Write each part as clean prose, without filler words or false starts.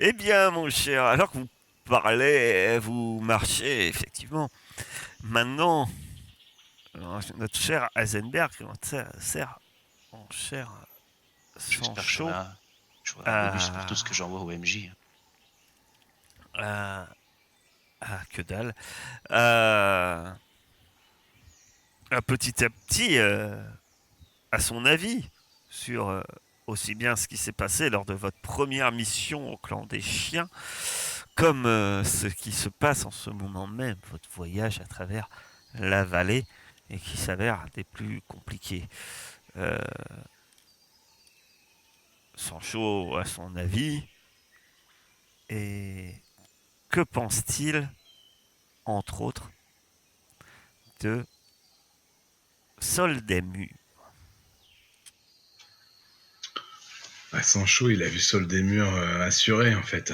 Eh bien, mon cher, alors que vous parlez, vous marchez, effectivement. Maintenant, notre cher Heisenberg, mon cher J'espère que Sancho, j'aurai un bonus pour tout ce que à, j'envoie au MJ. à, que dalle, à, petit à petit, à son avis sur aussi bien ce qui s'est passé lors de votre première mission au clan des chiens, comme ce qui se passe en ce moment même, votre voyage à travers la vallée, et qui s'avère des plus compliqués. Euh, Sancho a son avis, et que pense-t-il, entre autres, de Soldemur? Ouais, Sancho, il a vu Sol des murs assuré, en fait.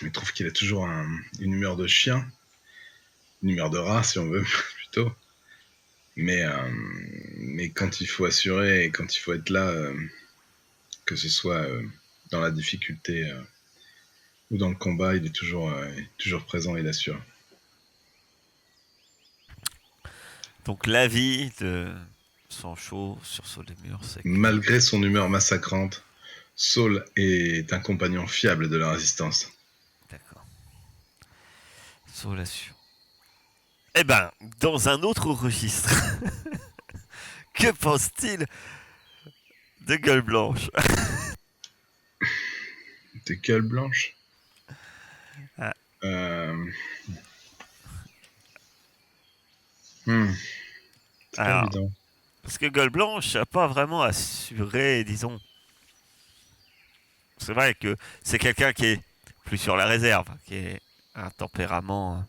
Il trouve qu'il a toujours une humeur de chien, une humeur de rat, si on veut, plutôt. Mais, euh, mais quand il faut assurer et quand il faut être là, que ce soit dans la difficulté ou dans le combat, il est toujours présent et il assure. Donc l'avis de Sancho sur Soldemur, c'est que... Malgré son humeur massacrante, Saul est un compagnon fiable de la résistance. D'accord. Saul assure. Eh ben, dans un autre registre, que pense-t-il de Gueule Blanche? T'es gueule blanche. Ah, euh... hmm, c'est pas alors, évident. parce que Gueule Blanche n'a pas vraiment assuré, disons. C'est vrai que c'est quelqu'un qui est plus sur la réserve, qui est un tempérament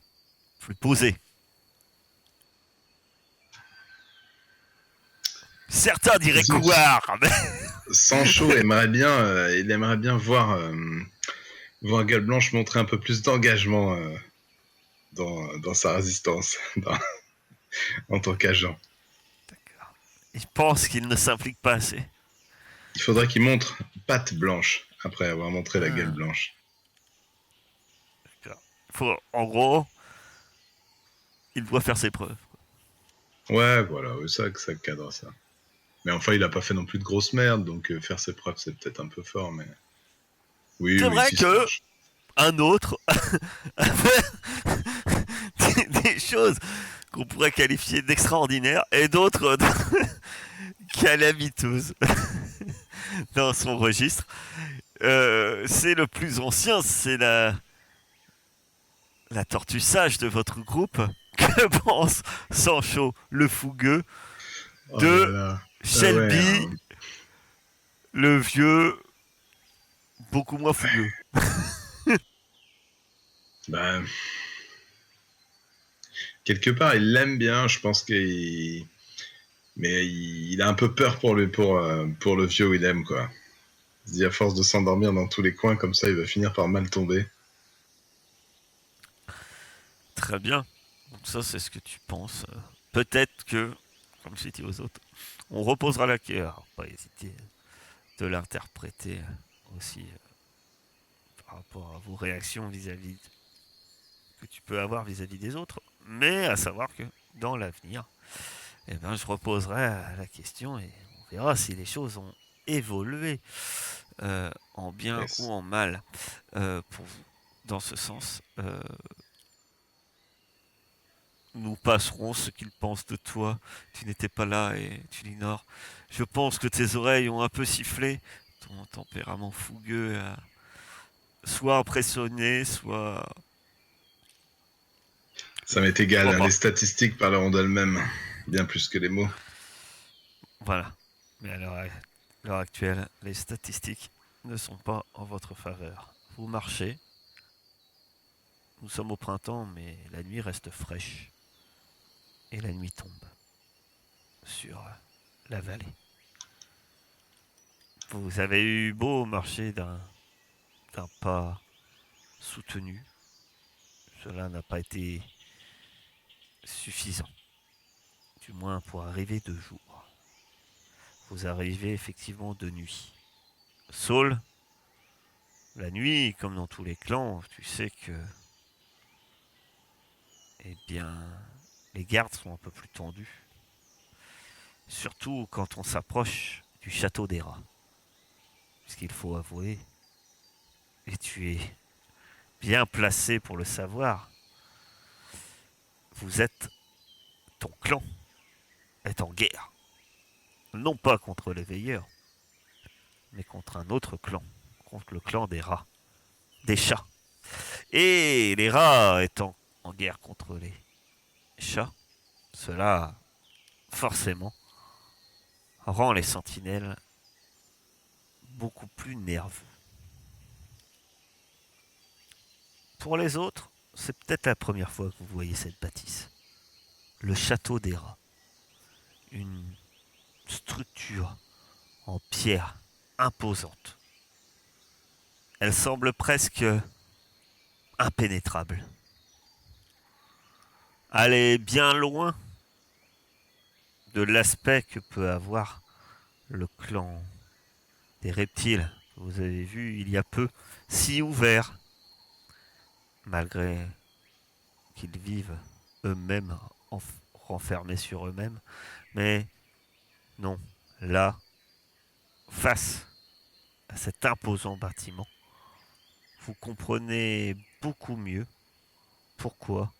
plus posé. Certains diraient Disons que couard, mais... Sancho aimerait bien, il aimerait bien voir Gueule Blanche montrer un peu plus d'engagement dans sa résistance en tant qu'agent. D'accord. Il pense qu'il ne s'implique pas assez. Il faudrait qu'il montre patte blanche après avoir montré la gueule Ah, blanche. d'accord. En gros, il doit faire ses preuves. Ouais, voilà, ça cadre ça. Mais enfin, il a pas fait non plus de grosses merdes, donc faire ses preuves, c'est peut-être un peu fort, mais... Oui, C'est oui, vrai si ça que marche. un autre a fait des choses qu'on pourrait qualifier d'extraordinaires et d'autres calamiteuses dans son registre. C'est le plus ancien, c'est la tortue sage de votre groupe. Que pense Sancho, le fougueux, Oh là de là. Ah ouais, Shelby, le vieux, beaucoup moins fougueux? bah, quelque part, il l'aime bien, je pense qu'il... Mais il a un peu peur pour le vieux Willem, quoi. Il se dit à force de s'endormir dans tous les coins comme ça, il va finir par mal tomber. Très bien. Donc ça, c'est ce que tu penses. Peut-être que, comme j'ai dit aux autres, on reposera la question. Pas hésiter de l'interpréter aussi par rapport à vos réactions vis-à-vis que tu peux avoir vis-à-vis des autres. Mais à savoir que dans l'avenir, eh ben, je reposerai la question et on verra si les choses ont évolué en bien ou Yes. en mal pour vous. Dans ce sens, nous passerons ce qu'ils pensent de toi. Tu n'étais pas là et tu l'ignores. Je pense que tes oreilles ont un peu sifflé. Ton tempérament fougueux a soit impressionné, Ça m'est égal, soit hein. pas. Les statistiques parleront d'elles-mêmes, bien plus que les mots. Voilà. Mais à l'heure actuelle, les statistiques ne sont pas en votre faveur. Vous marchez. Nous sommes au printemps, mais la nuit reste fraîche. Et la nuit tombe sur la vallée. Vous avez eu beau marcher d'un pas soutenu. Cela n'a pas été suffisant. Du moins pour arriver de jour. Vous arrivez effectivement de nuit. Saul, la nuit, comme dans tous les clans, tu sais que, eh bien, les gardes sont un peu plus tendus. Surtout quand on s'approche du château des rats. Puisqu'il faut avouer, et tu es bien placé pour le savoir, vous êtes, ton clan est en guerre. Non pas contre les veilleurs, mais contre un autre clan, contre le clan des rats, des chats. Et les rats étant en guerre contre les chats, cela, forcément, rend les sentinelles beaucoup plus nerveux. Pour les autres, c'est peut-être la première fois que vous voyez cette bâtisse. Le château des rats. Une structure en pierre imposante. Elle semble presque impénétrable. Elle est bien loin de l'aspect que peut avoir le clan des reptiles que vous avez vu il y a peu, si ouvert, malgré qu'ils vivent eux-mêmes renfermés sur eux-mêmes. Mais non, là, face à cet imposant bâtiment, vous comprenez beaucoup mieux pourquoi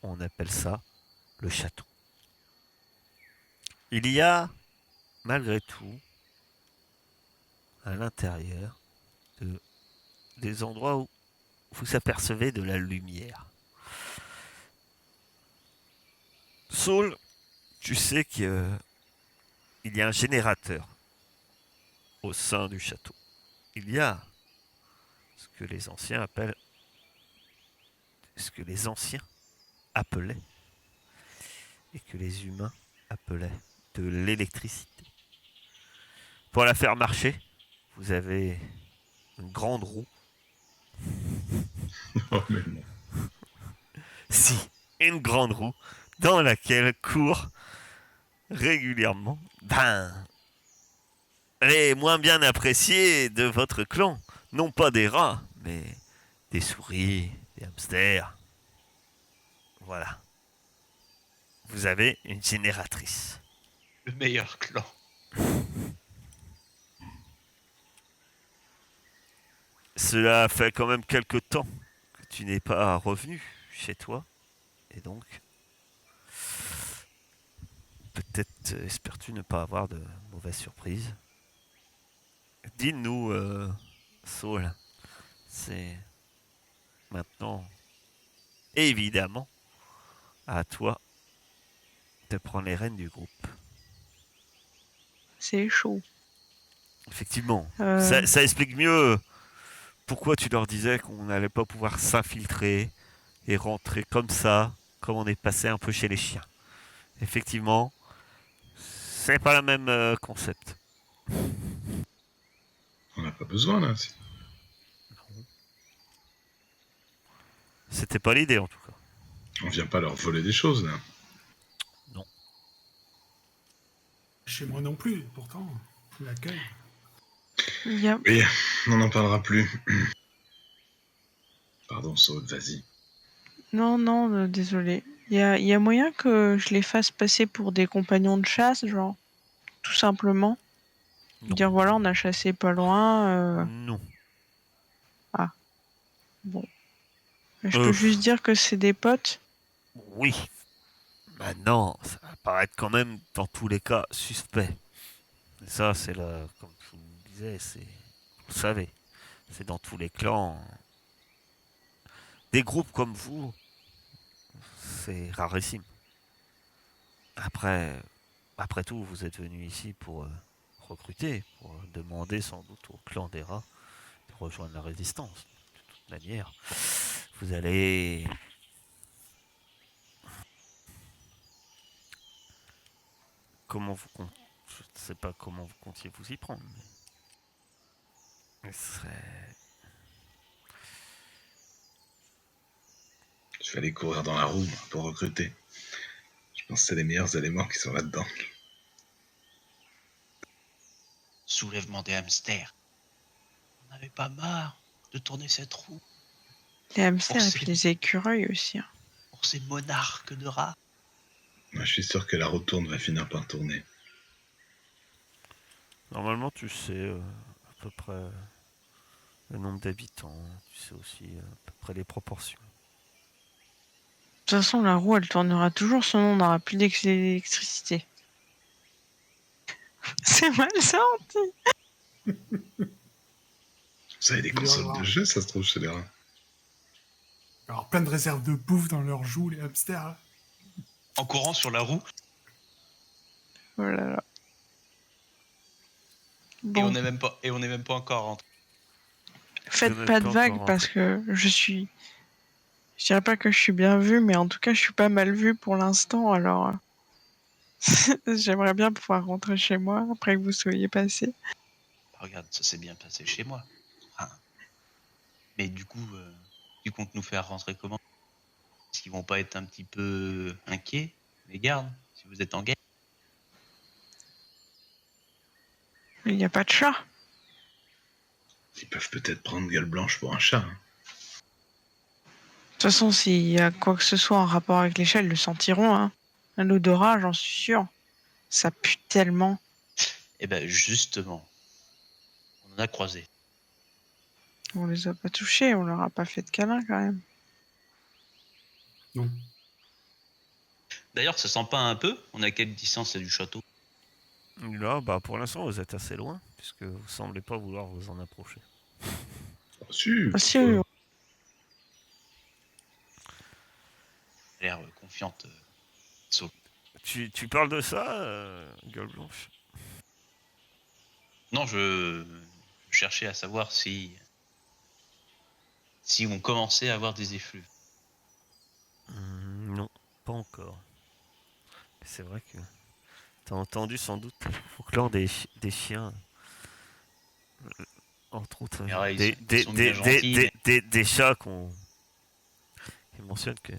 on appelle ça le château. Il y a, malgré tout, à l'intérieur, des endroits où vous apercevez de la lumière. Saul, tu sais qu'il y a un générateur au sein du château. Il y a ce que les anciens appellent, ce que les anciens appelaient, et que les humains appelaient de l'électricité. Pour la faire marcher, vous avez une grande roue. Oh, mais non. Si, une grande roue dans laquelle courent régulièrement les moins bien appréciés de votre clan. Non pas des rats, mais des souris, des hamsters. Voilà. Vous avez une génératrice. Le meilleur clan. Cela fait quand même quelque temps que tu n'es pas revenu chez toi. Et donc, peut-être espères-tu ne pas avoir de mauvaises surprises. Dis-nous, Saul, c'est maintenant évidemment à toi de prendre les rênes du groupe. C'est chaud. Effectivement, Euh, ça explique mieux pourquoi tu leur disais qu'on n'allait pas pouvoir s'infiltrer et rentrer comme ça, comme on est passé un peu chez les chiens. Effectivement, c'est pas le même concept. On n'a pas besoin, là. C'était pas l'idée en tout cas. On vient pas leur voler des choses, là. Non. Chez moi non plus, pourtant. L'accueil. y a- Oui, on n'en parlera plus. Pardon, Saul, vas-y. Non, non, désolé. Y a moyen que je les fasse passer pour des compagnons de chasse, genre, tout simplement. Non. Dire voilà, on a chassé pas loin. Non. Bon. Je peux juste dire que c'est des potes. Oui. Maintenant, ça va paraître quand même, dans tous les cas, suspect. Et ça, c'est là, comme je vous le disais, c'est, vous savez, c'est dans tous les clans. Des groupes comme vous, c'est rarissime. Après tout, vous êtes venu ici pour recruter, pour demander sans doute au clan des rats de rejoindre la résistance. De toute manière, vous allez... Comment vous comptez... Je ne sais pas comment vous comptiez vous y prendre, mais ce serait... Je vais aller courir dans la roue pour recruter. Je pense que c'est les meilleurs éléments qui sont là-dedans. Soulèvement des hamsters. On n'avait pas marre. de tourner cette roue Les hamsters et c'est- puis les écureuils aussi. Hein. pour ces monarques de rats. Moi, je suis sûr que la roue tourne va finir par tourner. Normalement, tu sais à peu près le nombre d'habitants. Tu sais aussi à peu près les proportions. De toute façon, la roue, elle tournera toujours, sinon on n'aura plus d'électricité. C'est mal sorti. Ça, il y a des Il doit y consoles avoir- de jeu, ça se trouve chez les rats. Alors, plein de réserves de bouffe dans leurs joues, les hamsters. Hein. En courant sur la roue, Oh là là. et Bon, on n'est même pas encore rentré. faites Vous pas n'êtes de pas vagues encore parce que je suis... Je dirais pas que je suis bien vue, mais en tout cas, je suis pas mal vue pour l'instant, alors... J'aimerais bien pouvoir rentrer chez moi après que vous soyez passé. Regarde, ça s'est bien passé chez moi. Ah. Mais du coup, tu comptes nous faire rentrer comment? Est-ce qu'ils vont pas être un petit peu inquiets, les gardes, si vous êtes en guerre? Il n'y a pas de chat. Ils peuvent peut-être prendre Gueule Blanche pour un chat. Hein. De toute façon, s'il y a quoi que ce soit en rapport avec les chats, ils le sentiront. Hein. L'odorat, j'en suis sûr. Ça pue tellement. Eh ben justement, on en a croisé. On les a pas touchés, on leur a pas fait de câlin quand même. Non. D'ailleurs, ça sent pas un peu? On est à quelle distance du château? Là, bah, pour l'instant, vous êtes assez loin, puisque vous semblez pas vouloir vous en approcher. Oh, si, Ah, si, oui, Elle a l'air confiante. Tu parles de ça, Gueule Blanche? Non, je cherchais à savoir si on commençait à avoir des effluves. Non, pas encore. Mais c'est vrai que t'as entendu sans doute le folklore des chiens. Entre autres, Mais ouais, ils sont bien gentils, mais- des chats qui mentionnent que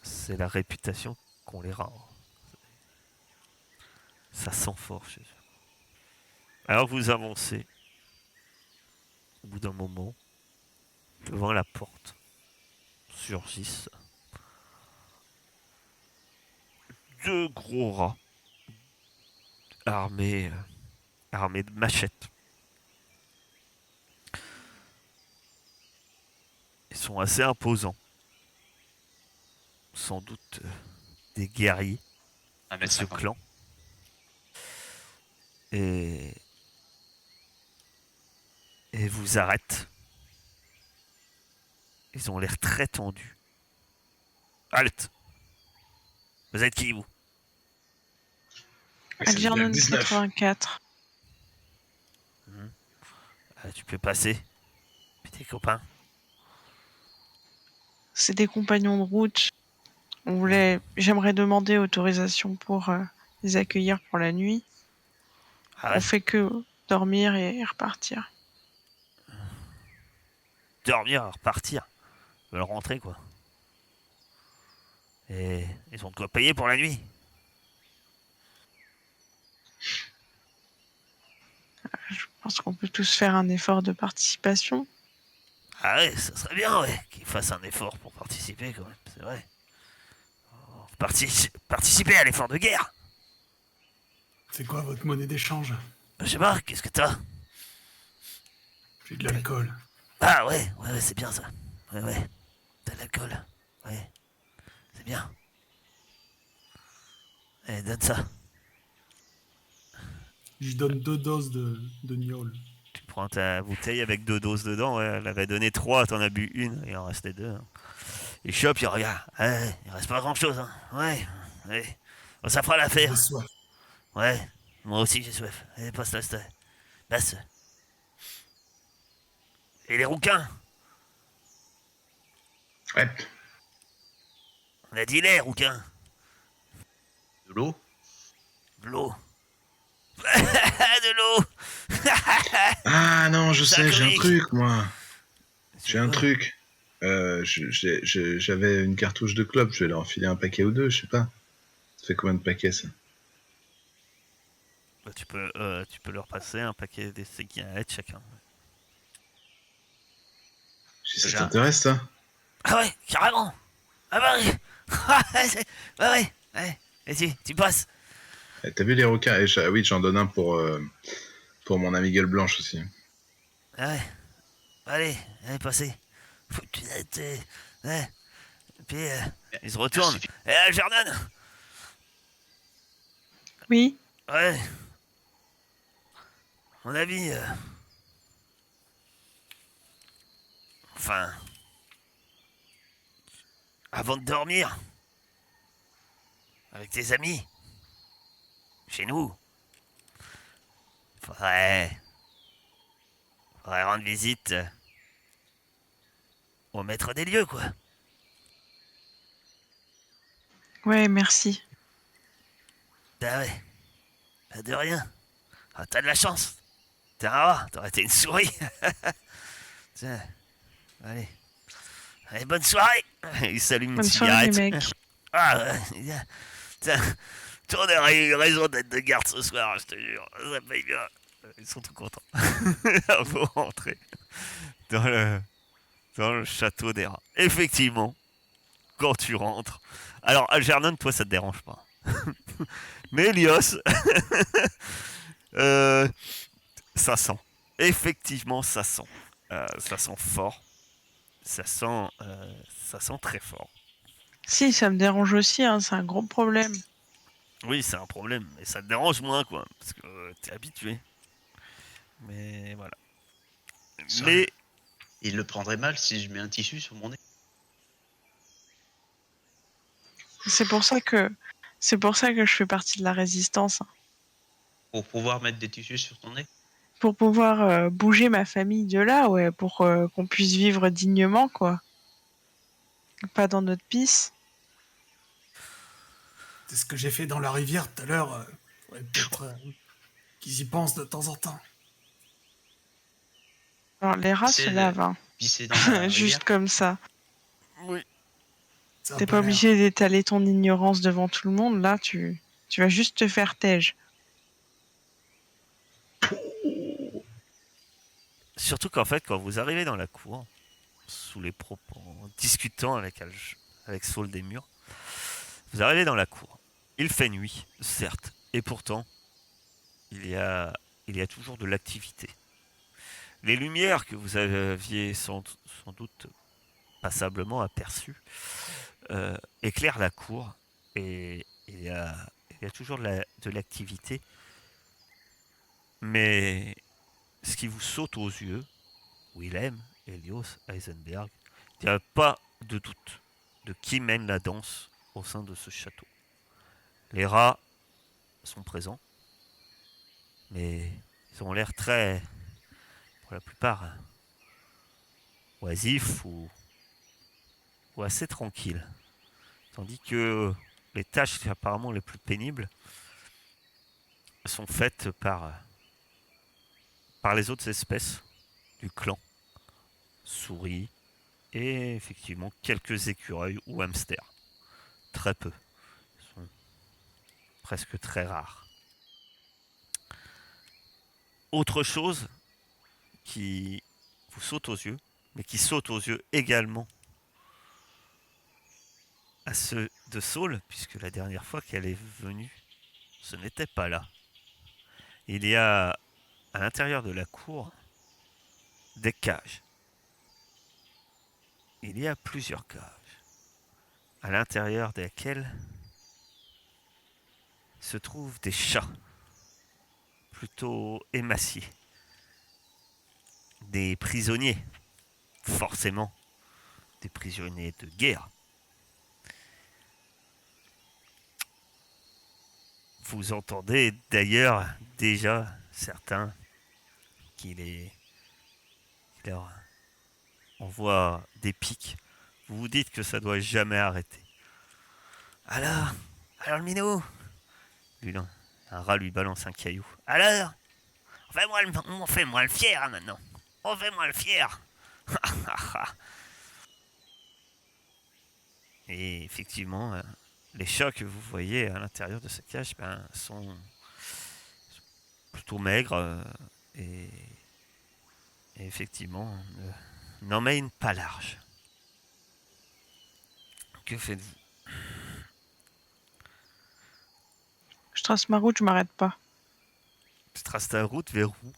c'est la réputation qu'ont les rats. Ça sent fort chez eux. Alors vous avancez, au bout d'un moment, devant la porte, surgissent deux gros rats armés de machettes. Ils sont assez imposants. Sans doute des guerriers de ce 1m50. clan. Et vous arrêtent. Ils ont l'air très tendus. Halte! Vous êtes qui, vous? C'est le Algernon 19. 84. Tu peux passer. Puis tes copains. C'est des compagnons de route. J'aimerais demander autorisation pour les accueillir pour la nuit. Ah ouais, On fait que dormir et repartir. dormir, repartir. Ils veulent rentrer, quoi. Et ils ont de quoi payer pour la nuit. Je pense qu'on peut tous faire un effort de participation. Ah ouais, ça serait bien, ouais, qu'ils fassent un effort pour participer, quand même, c'est vrai. Participer à l'effort de guerre. C'est quoi votre monnaie d'échange? Je sais pas, qu'est-ce que t'as? J'ai de l'alcool. Ah ouais, c'est bien ça. Ouais, t'as de l'alcool. Ouais, c'est bien. Eh, donne ça. Je donne 2 doses de gnôle. Tu prends ta bouteille avec 2 doses dedans, ouais, elle avait donné 3, t'en as bu une, il en restait 2. Hein. Il chope, il regarde. Ouais, il reste pas grand chose, hein. Ouais. Bon, ça fera l'affaire. J'ai soif. Ouais, moi aussi j'ai soif. Allez, passe-la, passe. Et les rouquins? Ouais. On a dit les rouquins. De l'eau? De l'eau. De l'eau. Ah non, je sais, j'ai un Sacré. truc, moi. J'ai un Ouais. truc. J'avais une cartouche de clope, je vais leur enfiler un paquet ou deux, je sais pas. Ça fait combien de paquets, ça? Bah, tu peux leur passer un paquet de cigarettes chacun. Si ça Déjà. t'intéresse, ça? Ah ouais, carrément. Ah bah oui. Ah ouais, ouais. Et tu passes. Eh, t'as vu les requins? Oui, j'en donne un pour mon ami gueule blanche aussi. Ah ouais, allez, passez. Putain, ouais. Et puis, il se retourne. Merci. Eh, Jordan. Oui, Ouais, mon avis, enfin, avant de dormir, avec tes amis, chez nous, faudrait, faudrait rendre visite au maître des lieux, quoi. ouais, merci. Ah ouais, pas de rien. Ah, t'as de la chance. T'es un rat, t'aurais été une souris. Tiens, allez. Allez, bonne soirée. Il s'allume une Bonne soirée, les cigarette. mecs. Ah, tiens, t'en as raison d'être de garde ce soir, je te jure. Ça paye bien. Ils sont tout contents. Vous rentrez dans dans le château des rats. Effectivement, quand tu rentres. Alors, Algernon, toi, ça te dérange pas. Mais Elios, euh, ça sent. Effectivement, ça sent. Ça sent fort. Ça sent très fort. Si, ça me dérange aussi, hein, c'est un gros problème. Oui, c'est un problème. Et ça te dérange moins, quoi. Parce que t'es habitué. Mais voilà. Sol. Mais Il le prendrait mal si je mets un tissu sur mon nez. C'est pour ça que je fais partie de la résistance, hein. Pour pouvoir mettre des tissus sur ton nez. Pour pouvoir bouger ma famille de là, ouais, pour qu'on puisse vivre dignement, quoi. Pas dans notre pisse. C'est ce que j'ai fait dans la rivière tout à l'heure. Faudrait peut-être qu'ils y pensent de temps en temps. Alors, les rats se C'est lavent, hein. pisser dans la rivière. Juste comme ça. oui. Ça a T'es pas pas l'air. obligé d'étaler ton ignorance devant tout le monde, là, tu vas juste te faire tège. Surtout qu'en fait, quand vous arrivez dans la cour, sous les propos, en discutant avec Saul des Murs, vous arrivez dans la cour. Il fait nuit, certes, et pourtant, il y a, il y a toujours de l'activité. Les lumières que vous aviez sans doute passablement aperçues éclairent la cour et il y a toujours de l'activité. Mais ce qui vous saute aux yeux, Willem, Helios, Heisenberg, il n'y a pas de doute de qui mène la danse au sein de ce château. Les rats sont présents, mais ils ont l'air très, pour la plupart, oisifs ou assez tranquilles. Tandis que les tâches apparemment les plus pénibles sont faites par les autres espèces du clan. Souris et effectivement quelques écureuils ou hamsters. Très peu. Ils sont presque très rares. Autre chose qui vous saute aux yeux, mais qui saute aux yeux également à ceux de Saul, puisque la dernière fois qu'elle est venue, ce n'était pas là. Il y a à l'intérieur de la cour des cages. Il y a plusieurs cages, à l'intérieur desquelles se trouvent des chats, plutôt émaciés, des prisonniers, forcément des prisonniers de guerre. Vous entendez d'ailleurs déjà certains qui leur envoient des pics. Vous vous dites que ça doit jamais arrêter. Alors, alors le minou, lui, non, un rat lui balance un caillou. Alors, fais-moi le fier hein, maintenant. Fais-moi le fier. Et effectivement, les chats que vous voyez à l'intérieur de cette cage sont plutôt maigre et, et effectivement n'emmène pas large. Que faites-vous? Je trace ma route, je m'arrête pas. Tu traces ta route vers où?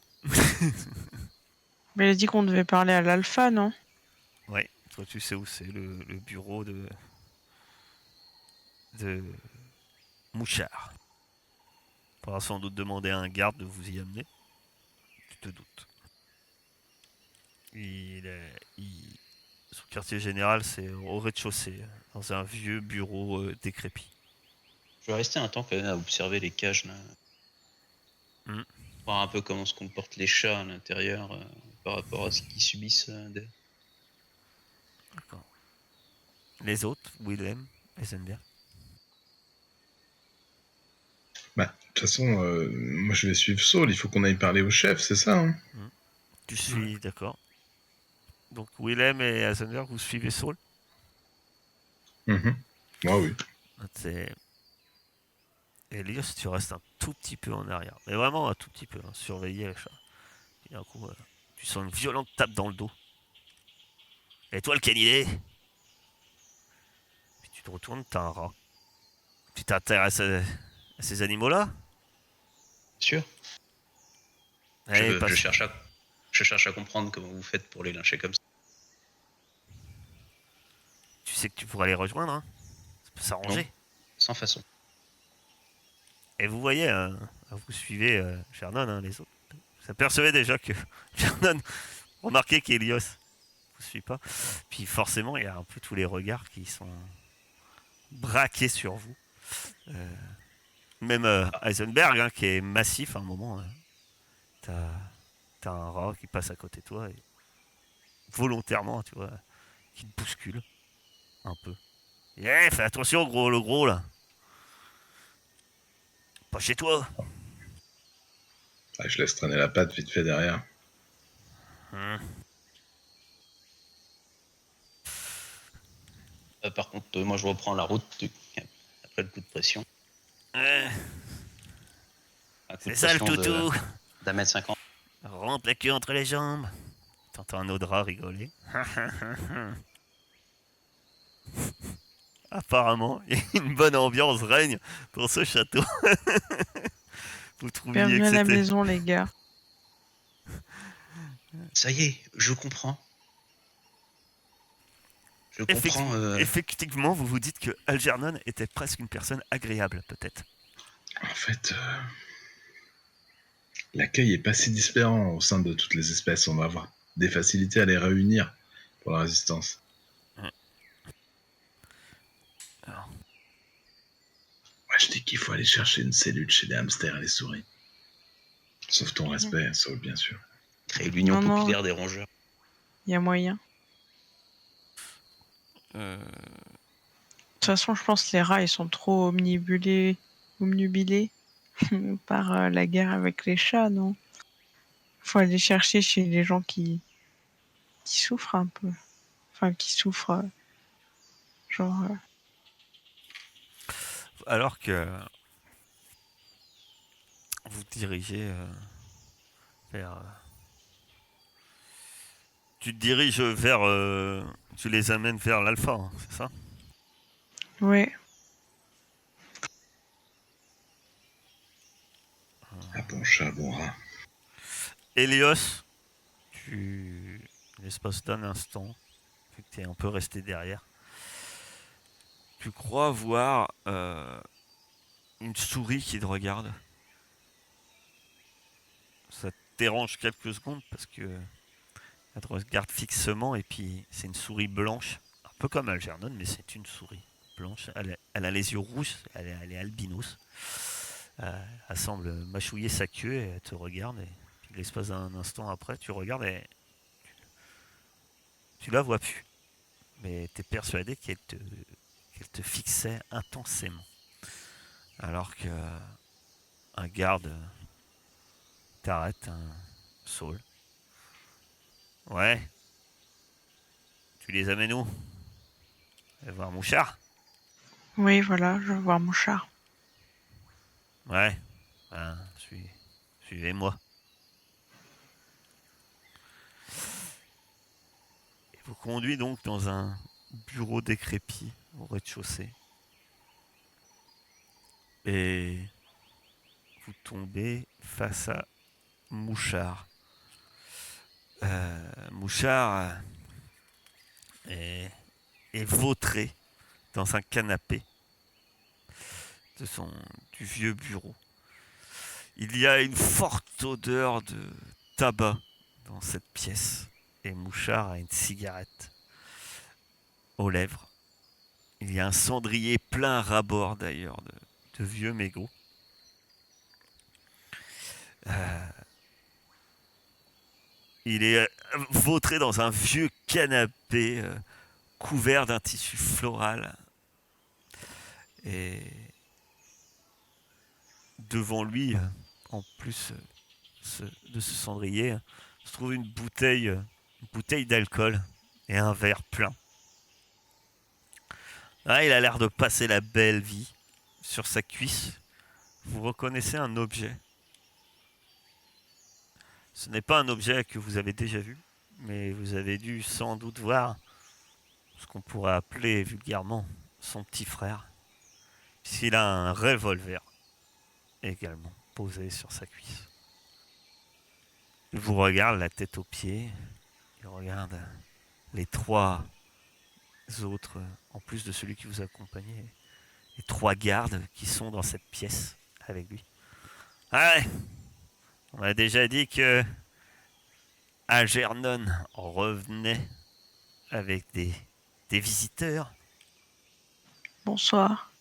Mais il a dit qu'on devait parler à l'alpha, non? Ouais, toi tu sais où c'est le bureau de Mouchard. Faudra sans doute demander à un garde de vous y amener. Tu te doutes. Son quartier général, c'est au rez-de-chaussée, dans un vieux bureau décrépit. Je vais rester un temps quand même à observer les cages là. Mm. Voir un peu comment se comportent les chats à l'intérieur par rapport à ce qu'ils subissent. D'accord. Les autres, Willem, Eisenberg. Bah, de toute façon, moi je vais suivre Saul, il faut qu'on aille parler au chef, c'est ça, hein? Tu suis, d'accord. Donc Willem et Eisenberg, vous suivez Saul. Mhm. Moi, oui. C'est... Elias, tu restes un tout petit peu en arrière. Mais vraiment un tout petit peu, hein, surveiller les chats. Et d'un coup, tu sens une violente tape dans le dos. Et toi, le canidé? Puis tu te retournes, t'as un rat. Tu t'intéresses à ces animaux-là? Sûr. Eh, Je cherche à comprendre comment vous faites pour les lyncher comme ça. Tu sais que tu pourrais les rejoindre, hein? Ça peut s'arranger. Non, sans façon. Et vous voyez, vous suivez Shernon, hein, les autres. Vous apercevez déjà que Shernon remarquez qu'Elios vous suit pas. Puis forcément, il y a un peu tous les regards qui sont braqués sur vous. Euh, Même Heisenberg, hein, qui est massif à un moment, t'as un rat qui passe à côté de toi et volontairement, tu vois, qui te bouscule un peu. Eh, fais attention, gros, le gros là. Pas chez toi. Ah, je laisse traîner la patte vite fait derrière. Hum. Par contre, moi je reprends la route après le coup de pression. Ouais, Un coup c'est de ça le pression toutou. d'un mètre 50. Rentre la queue entre les jambes. T'entends un autre rat rigoler. Apparemment, une bonne ambiance règne pour ce château. Vous trouviez Bienvenue que à la c'était... maison, les gars. Ça y est, je comprends. Je comprends. Effectivement, vous vous dites que Algernon était presque une personne agréable, peut-être. En fait, l'accueil est pas si différent au sein de toutes les espèces. On va avoir des facilités à les réunir pour la résistance. Alors, Ouais, je dis qu'il faut aller chercher une cellule chez les hamsters et les souris. Sauf ton respect, Saul, bien sûr. Créer l'union Non, populaire des rongeurs. il y a moyen. euh, De toute façon, je pense que les rats, ils sont trop omnubilés par la guerre avec les chats, non? Faut aller chercher chez les gens qui souffrent un peu. Enfin, qui souffrent, genre... alors que vous dirigez vers... tu te diriges vers... tu les amènes vers l'alpha, hein, c'est ça? Ouais. Ah, bon chat, bon rat. Hélios, l'espace d'un instant, vu que tu es un peu resté derrière, tu crois voir une souris qui te regarde. Ça te dérange quelques secondes parce que elle te regarde fixement et puis c'est une souris blanche, un peu comme Algernon, mais c'est une souris blanche. Elle a les yeux rouges, elle est albinos. Elle semble mâchouiller sa queue et elle te regarde. Et puis l'espace d'un instant après, tu regardes et tu la vois plus. Mais tu es persuadé qu'elle te fixait intensément. Alors que un garde t'arrête, un Saul. Ouais. Tu les amènes où? Va voir Mouchard? Oui, voilà, je veux voir mon chat. Ouais. Ben, je Suivez-moi. Il vous conduit donc dans un bureau décrépit au rez-de-chaussée. Et vous tombez face à Mouchard. Mouchard est vautré dans un canapé du vieux bureau. Il y a une forte odeur de tabac dans cette pièce et Mouchard a une cigarette aux lèvres. Il y a un cendrier plein ras-bord d'ailleurs de vieux mégots. Il est vautré dans un vieux canapé couvert d'un tissu floral. Et devant lui, en plus de ce cendrier, se trouve une bouteille d'alcool et un verre plein. Ah, il a l'air de passer la belle vie. Sur sa cuisse, vous reconnaissez un objet. Ce n'est pas un objet que vous avez déjà vu, mais vous avez dû sans doute voir ce qu'on pourrait appeler vulgairement son petit frère, puisqu'il a un revolver également posé sur sa cuisse. Il vous regarde la tête aux pieds, il regarde les trois autres, en plus de celui qui vous accompagnait, les trois gardes qui sont dans cette pièce avec lui. Ah ouais, on a déjà dit que Algernon revenait avec des visiteurs. Bonsoir.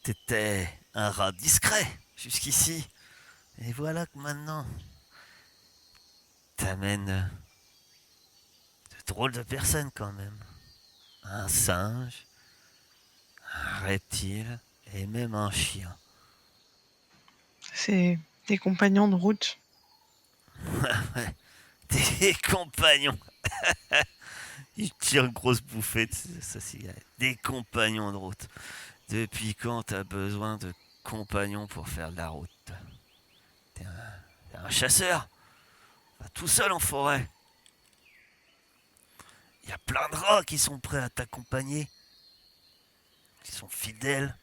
T'étais un rat discret jusqu'ici. Et voilà que maintenant, t'amènes de drôles de personnes quand même. Un singe, un reptile et même un chien. C'est des compagnons de route. Des compagnons. Il tire une grosse bouffée de sa cigarette. Des compagnons de route. Depuis quand t'as besoin de compagnons pour faire de la route? T'es un chasseur? Va tout seul en forêt. Il y a plein de rats qui sont prêts à t'accompagner. Qui sont fidèles.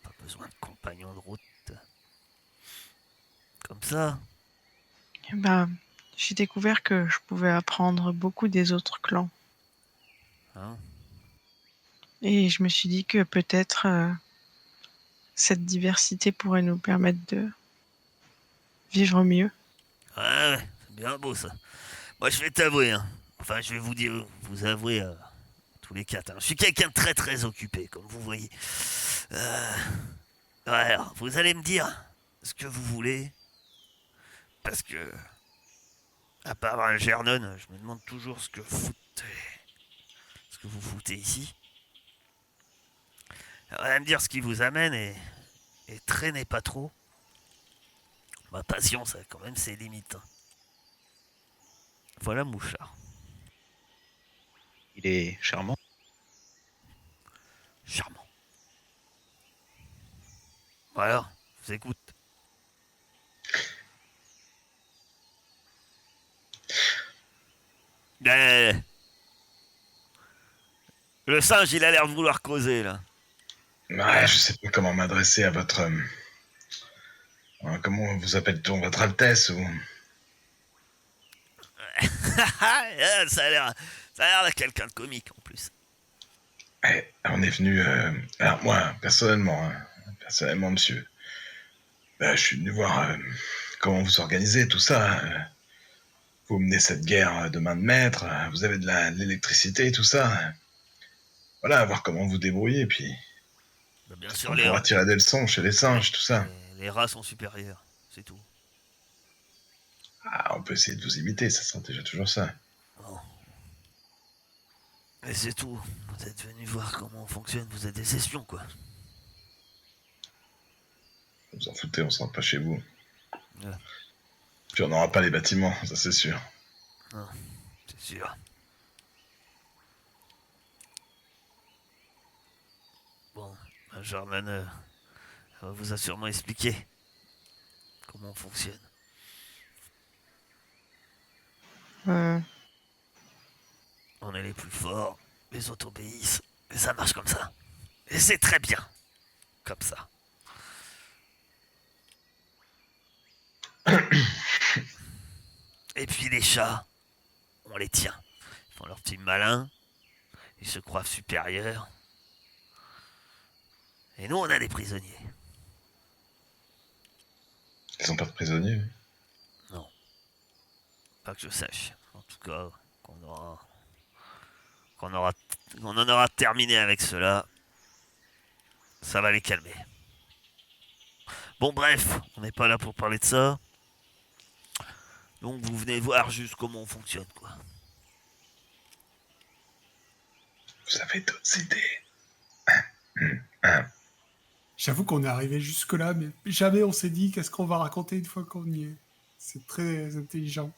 Pas besoin de compagnons de route. Comme ça. Eh ben, j'ai découvert que je pouvais apprendre beaucoup des autres clans. Hein? Et je me suis dit que peut-être cette diversité pourrait nous permettre de vivre mieux. Ouais, c'est bien beau ça. Moi je vais t'avouer, hein. Enfin je vais vous avouer tous les quatre. Hein. Je suis quelqu'un de très très occupé, comme vous voyez. Ouais, alors, vous allez me dire ce que vous voulez. Parce que, à part Algernon, je me demande toujours ce que vous foutez ici. Alors, vous allez me dire ce qui vous amène et traînez pas trop. Ma patience a quand même ses limites. Hein. Voilà Mouchard. Il est charmant. Charmant. Voilà, je vous écoute. Eh, le singe, il a l'air de vouloir causer, là. Ouais, je sais pas comment m'adresser à votre... comment vous appelle-t-on? Votre Altesse ou... Ça a l'air de quelqu'un de comique, en plus. On est venu... Alors moi, personnellement, monsieur, je suis venu voir comment vous organisez tout ça. Vous menez cette guerre de main de maître, vous avez de l'électricité et tout ça. Voilà, voir comment vous débrouillez, puis Bien sûr, on pourra tirer des leçons chez les singes, tout ça. les rats sont supérieurs, c'est tout. Ah, on peut essayer de vous imiter, ça sera déjà toujours ça. Oh. Et c'est tout. Vous êtes venu voir comment on fonctionne, vous êtes des espions, quoi. Vous en foutez, on sera pas chez vous. Ouais. Puis on n'aura pas les bâtiments, ça c'est sûr. Non, c'est sûr. Bon, Germain vous a sûrement expliqué comment on fonctionne. Euh, On est les plus forts, les autres obéissent, et ça marche comme ça. Et c'est très bien, comme ça. Et puis les chats, on les tient. Ils font leur petit malin, ils se croient supérieurs. Et nous, on a des prisonniers. Ils sont pas de prisonniers. Non, pas que je sache. En tout cas, qu'on aura, qu'on aura, qu'on en aura terminé avec cela, ça va les calmer. Bon, bref, on n'est pas là pour parler de ça. Donc vous venez voir juste comment on fonctionne, quoi. Vous avez d'autres idées? J'avoue qu'on est arrivé jusque-là, mais jamais on s'est dit qu'est-ce qu'on va raconter une fois qu'on y est. C'est très intelligent.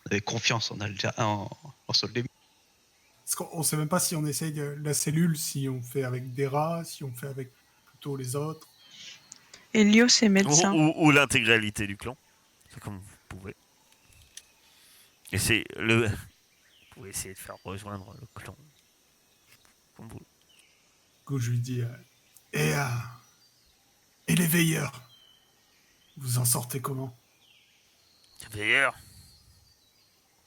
Avec confiance, on a déjà un en soldat. Parce qu'on sait même pas si on essaye la cellule, si on fait avec des rats, si on fait avec plutôt les autres. Elio, c'est Ou, médecin. ou l'intégralité du clan. C'est comme vous pouvez. Et c'est le. Vous pouvez essayer de faire rejoindre le clan. Comme vous. Du coup, je lui dis et les veilleurs, vous en sortez comment? Veilleur,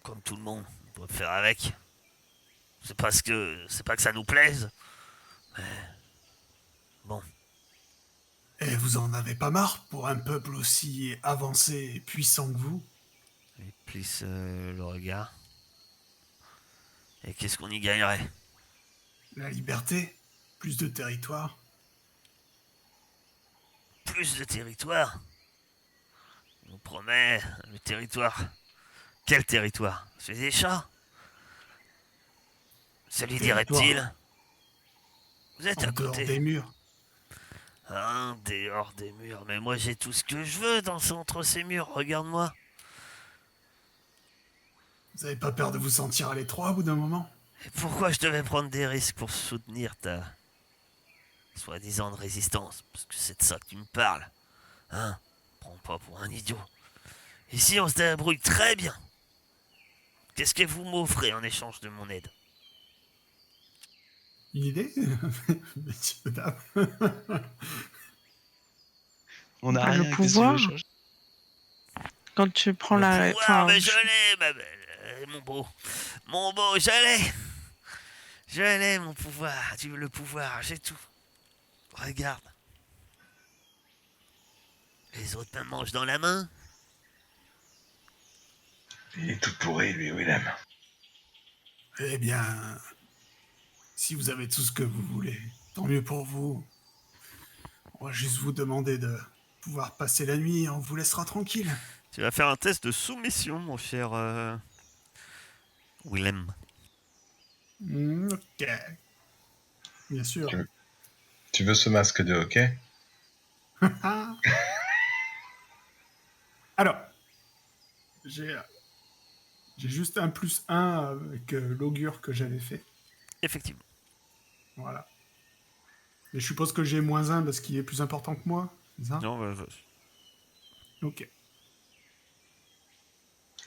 comme tout le monde, on doit faire avec. C'est pas que ça nous plaise. Mais bon, Et vous en avez pas marre pour un peuple aussi avancé et puissant que vous? il plisse le regard. Et qu'est-ce qu'on y gagnerait? La liberté, plus de territoire. Plus de territoire. On nous promet le territoire. Quel territoire? Celui des chats? Celui des Territoire reptiles? Vous êtes en à dehors côté. des murs. Hein, dehors des murs. Mais moi j'ai tout ce que je veux entre ces murs. Regarde-moi. Vous avez pas peur de vous sentir à l'étroit au bout d'un moment? Et pourquoi je devais prendre des risques pour soutenir ta soi-disant de résistance? Parce que c'est de ça que tu me parles. Hein? Prends pas pour un idiot. Ici on se débrouille très bien. Qu'est-ce que vous m'offrez en échange de mon aide? Une idée? Messieurs, dames. On n'a Bah, le rien, qu'est-ce que tu veux pouvoir. changer? Quand tu prends Le la... pouvoir, Enfin, mais je l'ai, ma belle. Mon beau. Mon beau, je l'ai. Je l'ai, mon pouvoir. Tu veux le pouvoir, j'ai tout. Regarde. Les autres me mangent dans la main. Il est tout pourri, lui, Willem. Eh bien, si vous avez tout ce que vous voulez, tant mieux pour vous. On va juste vous demander de pouvoir passer la nuit et on vous laissera tranquille. Tu vas faire un test de soumission, mon cher Willem. Ok. Bien sûr. Tu veux ce masque de hockey? Alors, j'ai juste un +1 avec l'augure que j'avais fait. Effectivement. Voilà. Mais je suppose que j'ai -1 parce qu'il est plus important que moi, c'est ça? Non, Ok.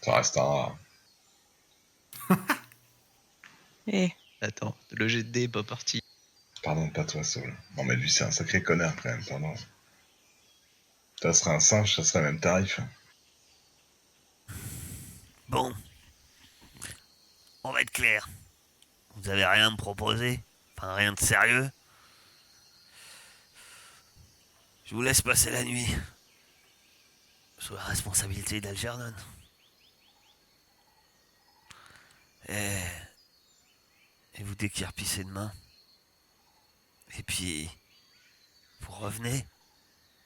Ça reste un rat. eh, Attends, le jet de dés est pas parti. Pardon, pas toi, Saul. Non, mais lui, c'est un sacré connard, quand même, pardon. Ça serait un singe, ça serait le même tarif. bon. On va être clair. Vous avez rien à me proposer? Enfin, rien de sérieux? Je vous laisse passer la nuit. Sous la responsabilité d'Algernon. Et vous déquerpissez demain. Et puis, vous revenez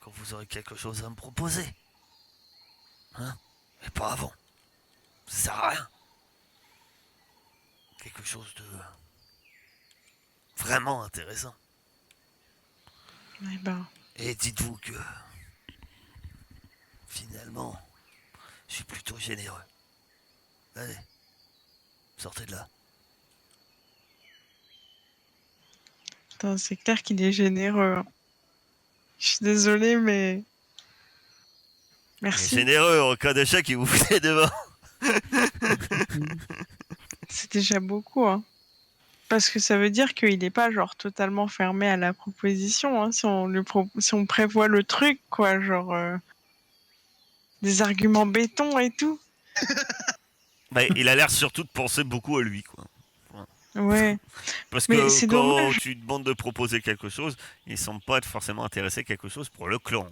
quand vous aurez quelque chose à me proposer. Hein? Mais pas avant. Ça sert à rien. Quelque chose de vraiment intéressant. eh ben, Et dites-vous que finalement, je suis plutôt généreux. Allez, sortez de là. putain, c'est clair qu'il est généreux. Hein. Je suis désolée, mais Merci. Généreux, en cas d'échec, il vous fait devant. C'est déjà beaucoup, hein. Parce que ça veut dire qu'il n'est pas genre totalement fermé à la proposition, hein, si on prévoit le truc, quoi, genre des arguments béton et tout. Bah, il a l'air surtout de penser beaucoup à lui, quoi. Ouais. Parce Mais que c'est quand dommage. tu demandes de proposer quelque chose, il semble pas être forcément intéressé à quelque chose pour le clan.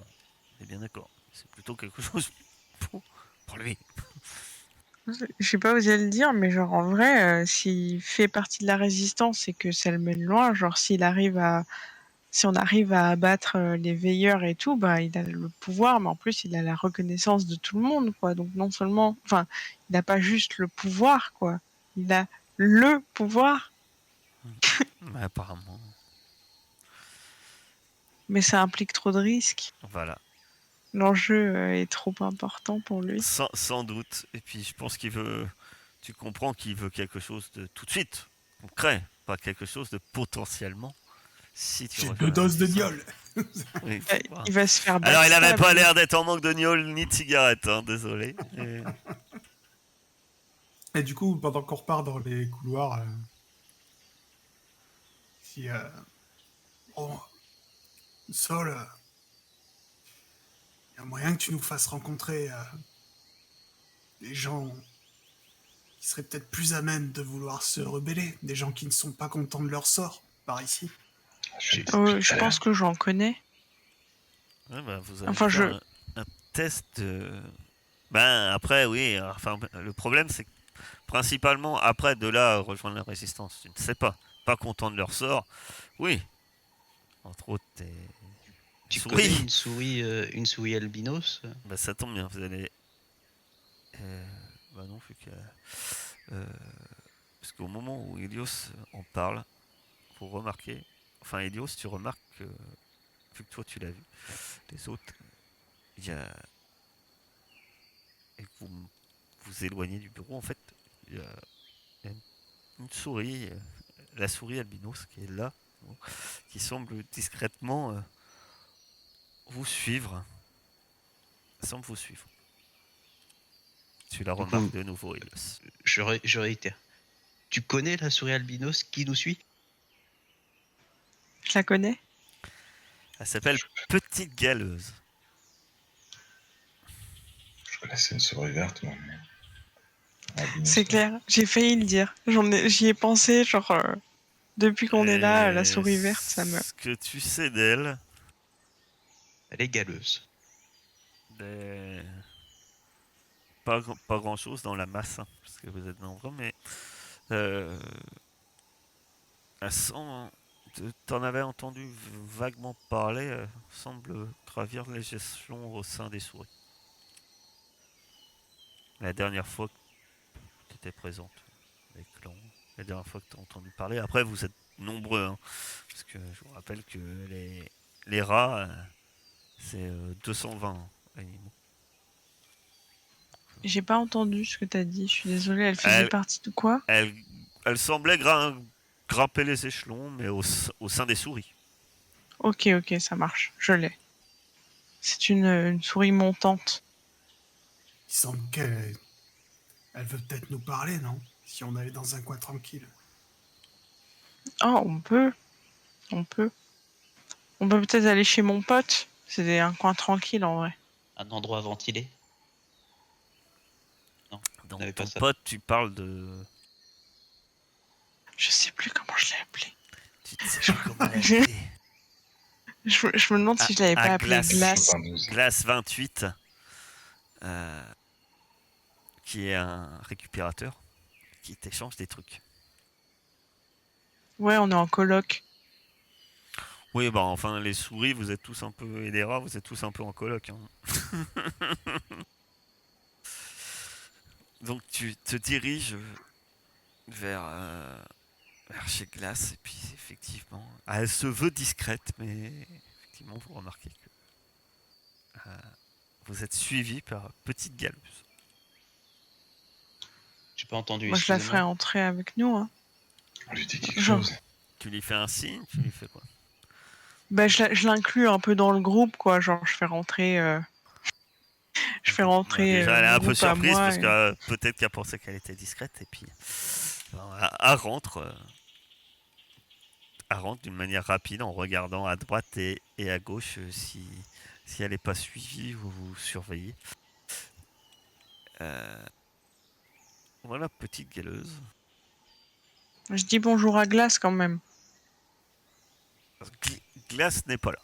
On est bien d'accord. C'est plutôt quelque chose pour lui. Je sais pas oser le dire, mais genre en vrai, s'il fait partie de la résistance et que ça le mène loin, genre si on arrive à abattre les veilleurs et tout, bah il a le pouvoir, mais en plus il a la reconnaissance de tout le monde, quoi. Donc non seulement, enfin, il n'a pas juste le pouvoir, quoi. Il a le pouvoir, Mais apparemment, mais ça implique trop de risques. voilà. L'enjeu est trop important pour lui. Sans doute. Et puis je pense qu'il veut. Tu comprends qu'il veut quelque chose de tout de suite, concret, pas quelque chose de potentiellement. Si tu J'ai rejoins 2 la doses de résistance. diol. Oui, voilà. Il va se faire Alors il avait backstab, pas lui. l'air d'être en manque de gnôle ni de cigarette, hein, désolé. Et- Et du coup, pendant qu'on repart dans les couloirs, si... Bon, Sol, y a moyen que tu nous fasses rencontrer des gens qui seraient peut-être plus à même de vouloir se rebeller, des gens qui ne sont pas contents de leur sort, par ici. J'ai- Je pense que j'en connais. Ouais, bah, vous allez Enfin, faire un test. Ben après, oui. Enfin, le problème, c'est que principalement après de là à rejoindre la résistance, tu ne sais pas. Pas content de leur sort. Oui. Entre autres, tes Tu souris. connais une souris albinos? Bah ça tombe bien. Vous allez. Bah non, vu que. euh, Parce qu'au moment où Helios en parle, vous remarquez. Enfin, Helios, tu remarques que. Vu que toi tu l'as vu, les autres, il y a. Et que vous vous éloignez du bureau, en fait, il y a une souris, la souris albinos qui est là, qui semble discrètement vous suivre. Elle semble vous suivre. Tu la Donc, remarques de nouveau, Helios. je réitère. Tu connais la souris albinos qui nous suit? Je la connais. Elle s'appelle Petite Galeuse. Je connaissais une souris verte, moi. C'est clair. J'ai failli le dire. J'y ai pensé, genre, depuis qu'on est là, la Et souris verte, ça me. ce que tu sais d'elle, Elle est galeuse. ben, pas grand chose dans la masse, hein, parce que vous êtes nombreux, mais euh, elle sent. T'en avais entendu vaguement parler, elle semble gravir les échelons au sein des souris. La dernière fois que tu étais présente avec Clan, la dernière fois que tu as entendu parler, après vous êtes nombreux, hein, parce que je vous rappelle que les rats, c'est 220 animaux. J'ai pas entendu ce que t'as dit. Je suis désolée. Elle faisait Elle, partie de quoi? elle semblait grimper les échelons, mais au sein des souris. Ok, ça marche. Je l'ai. C'est une souris montante. Il semble qu'elle veut peut-être nous parler, non? Si on allait dans un coin tranquille. Oh, on peut. On peut. On peut peut-être aller chez mon pote. C'est un coin tranquille en vrai. Un endroit ventilé? Non, Dans n'avez pas ton ça. pote, tu parles de. Je sais plus comment je l'ai appelé. Tu ne sais pas comment Je- l'appeler. Je me demande si je l'avais pas appelé Glace. 72. Glace 28, qui est un récupérateur qui t'échange des trucs. Ouais, on est en coloc. Oui, bah enfin, les souris, vous êtes tous un peu. Et les rats, vous êtes tous un peu en coloc. Hein. Donc tu te diriges vers, vers chez Glace, et puis effectivement. Elle se veut discrète, mais effectivement, vous remarquez que vous êtes suivi par Petite Galeuse. J'ai pas entendu, Moi, je la ferai excusez-moi. entrer avec nous. Hein. On lui dit quelque Genre. chose. Tu lui fais un signe, tu lui fais quoi? Bah, je l'inclus un peu dans le groupe, quoi. Genre, je fais rentrer Je fais Ouais, rentrer déjà, elle est mon un peu groupe à surprise moi. parce que peut-être qu'elle pensait qu'elle était discrète. Et puis, elle rentre, elle rentre d'une manière rapide en regardant à droite et à gauche si elle n'est pas suivie ou vous surveillez. Euh, voilà, petite galeuse. Je dis bonjour à Glace quand même. Glace n'est pas là.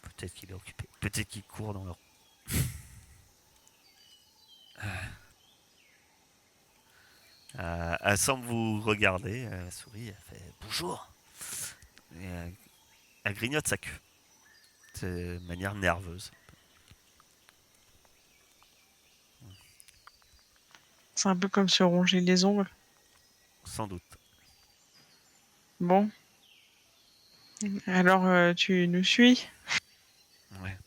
Peut-être qu'il est occupé. Peut-être qu'il court dans leur. Elle semble vous regarder, elle sourit, elle fait bonjour. Et elle grignote sa queue. De manière nerveuse. C'est un peu comme se ronger les ongles. Sans doute. Bon. Alors, tu nous suis? Ouais.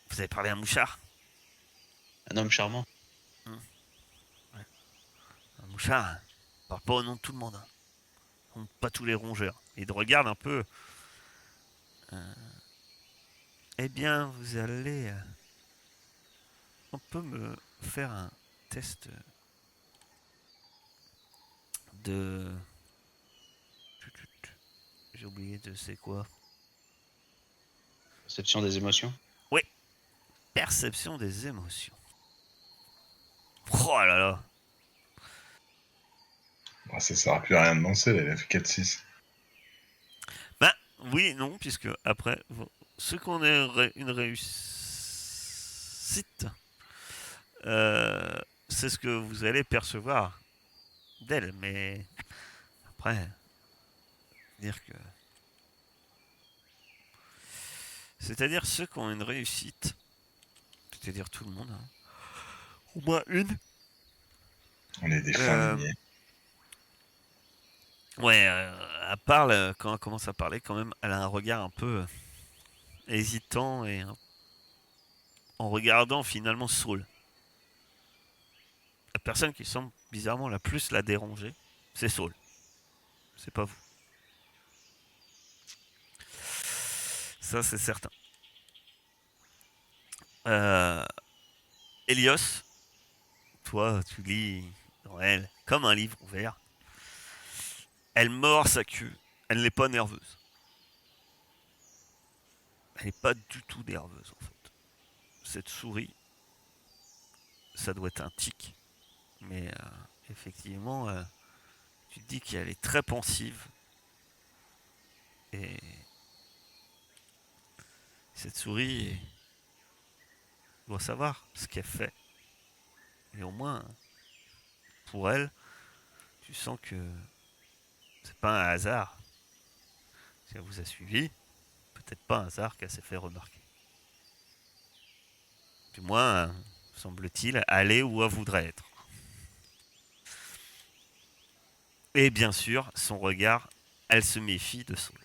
Vous avez parlé à Mouchard? Un homme charmant. Ouais. Mouchard, parle pas au nom de tout le monde. Hein. Pas tous les rongeurs. Il te regarde un peu. Eh bien, vous allez. On peut me faire un test de. J'ai oublié de c'est quoi. Perception des émotions. Oui, perception des émotions. Oh là là. Bon, ça sert à plus à rien de lancer, là, il a fait 4-6. Ben oui, non, puisque après, ceux qui ont une réussite, c'est ce que vous allez percevoir d'elle, mais après, dire que. C'est-à-dire ceux qui ont une réussite, c'est-à-dire tout le monde, hein, au moins une. On est des fins Ouais, elle parle, quand elle commence à parler, quand même, elle a un regard un peu hésitant et en regardant finalement Saul. La personne qui semble bizarrement la plus la déranger, c'est Saul. C'est pas vous. Ça, c'est certain. Elios, toi, tu lis dans elle comme un livre ouvert. Elle mord sa queue. Elle n'est pas nerveuse. Elle n'est pas du tout nerveuse, en fait. Cette souris, ça doit être un tic. Mais effectivement, tu te dis qu'elle est très pensive. Et cette souris doit savoir ce qu'elle fait. Et au moins, pour elle, tu sens que c'est pas un hasard. Si elle vous a suivi, peut-être pas un hasard qu'elle s'est fait remarquer. Du moins, semble-t-il, aller où elle voudrait être. Et bien sûr, son regard, elle se méfie de Saul.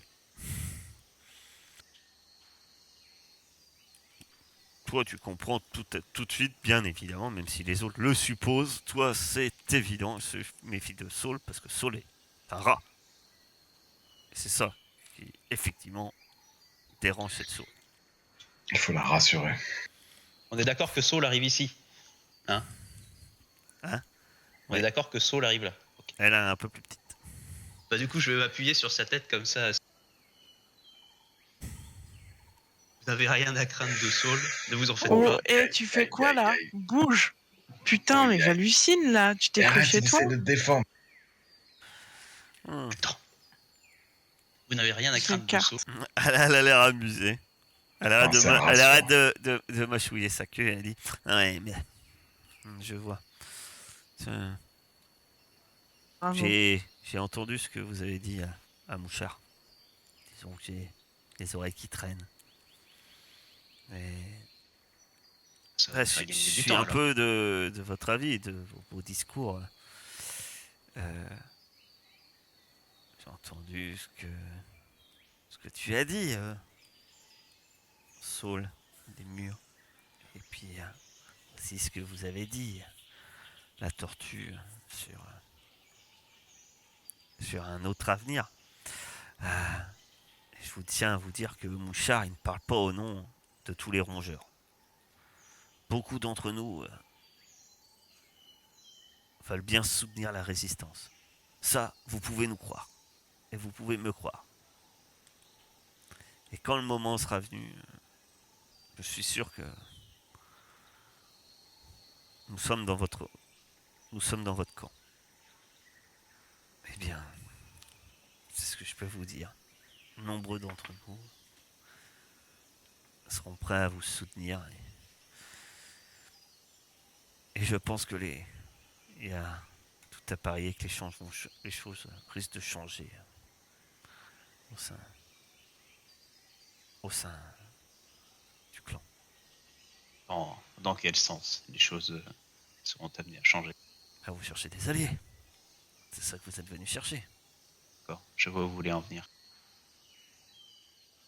Toi, tu comprends tout de suite, bien évidemment, même si les autres le supposent. Toi, c'est évident, elle se méfie de Saul parce que Saul est un rat. Et c'est ça qui, effectivement, dérange cette souris. Il faut la rassurer. On est d'accord que Saul arrive ici. Hein? Hein? On Ouais. est d'accord que Saul arrive là. Okay. Elle est un peu plus petite. Bah du coup, je vais m'appuyer sur sa tête comme ça. Vous n'avez rien à craindre de Saul, ne vous en faites Oh, pas. et tu fais quoi là? aïe. Bouge! Putain, mais j'hallucine là. Tu t'es cru Arrête, chez il toi? essaie de te défendre. Attends. Vous n'avez rien à C'est craindre de carte. Saul. Elle a l'air amusée. Elle arrête, Oh, ça elle arrête rassure. de mâchouiller sa queue et elle dit ouais, mais je vois. Bravo. J'ai entendu ce que vous avez dit à Mouchard. Disons que j'ai les oreilles qui traînent. Et Ça je va gagner suis du temps, un alors. peu de votre avis, de vos discours. J'ai entendu ce que tu as dit, Saul, des murs. Et puis aussi ce que vous avez dit, la tortue sur un autre avenir. Je vous tiens à vous dire que Mouchard, il ne parle pas au nom de tous les rongeurs. Beaucoup d'entre nous veulent bien soutenir la résistance. Ça, vous pouvez nous croire. Et vous pouvez me croire. Et quand le moment sera venu, je suis sûr que nous sommes dans votre camp. Eh bien, c'est ce que je peux vous dire. Nombreux d'entre nous seront prêts à vous soutenir. Et je pense que il y a tout à parier que les choses risquent de changer au sein du clan. Dans quel sens les choses seront amenées à changer? Ah, vous cherchez des alliés. C'est ça que vous êtes venu chercher. D'accord, je vois où vous voulez en venir.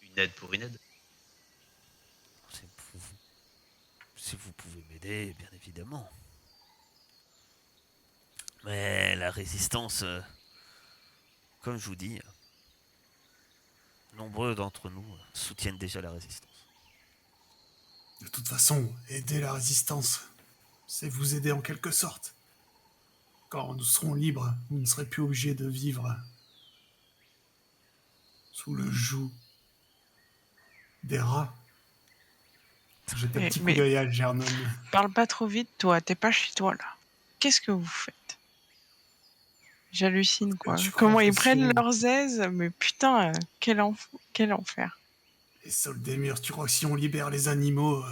Une aide pour une aide? Si vous pouvez m'aider, bien évidemment. Mais la résistance, comme je vous dis, nombreux d'entre nous soutiennent déjà la résistance. De toute façon, aider la résistance, c'est vous aider en quelque sorte. Quand nous serons libres, vous ne serez plus obligés de vivre sous le joug des rats. Jette un petit coup d'œil à Algernon. Parle pas trop vite, toi. T'es pas chez toi, là. Qu'est-ce que vous faites? J'hallucine, quoi. Comment ils prennent leurs aises? Mais putain, quel enfer. Les sols des murs, tu crois que si on libère les animaux,